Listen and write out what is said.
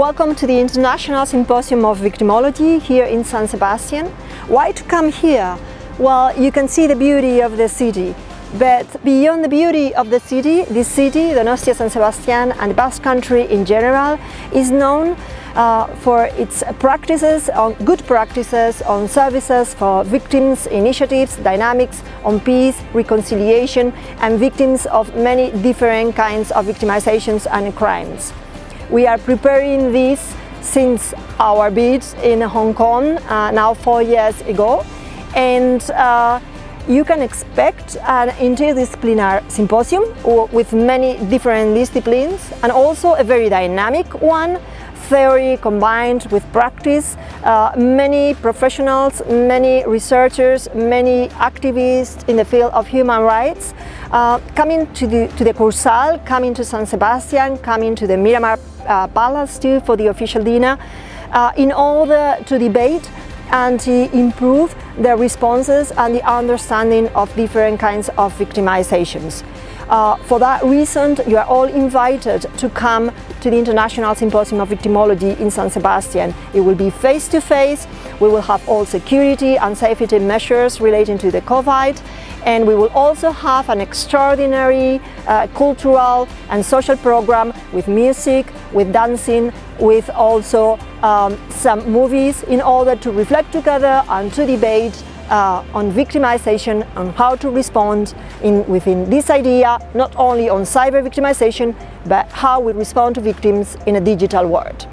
Welcome to the International Symposium of Victimology here in San Sebastian. Why to come here? Well, you can see the beauty of the city, but beyond the beauty of the city, this city, Donostia, San Sebastian and the Basque country in general, is known for its good practices on services for victims, initiatives, dynamics on peace, reconciliation and victims of many different kinds of victimizations and crimes. We are preparing this since our bid in Hong Kong now 4 years ago, and you can expect an interdisciplinary symposium with many different disciplines and also a very dynamic one, theory combined with practice, many professionals, many researchers, many activists in the field of human rights coming to the Cursal, coming to San Sebastian, coming to the Miramar Palace too for the official dinner in order to debate and to improve the responses and the understanding of different kinds of victimizations. For that reason, you are all invited to come to the International Symposium of Victimology in San Sebastian. It will be face-to-face. We will have all security and safety measures relating to the COVID, and we will also have an extraordinary cultural and social program with music, with dancing, with also some movies in order to reflect together and to debate on victimization and how to respond within this idea, not only on cyber victimization, but how we respond to victims in a digital world.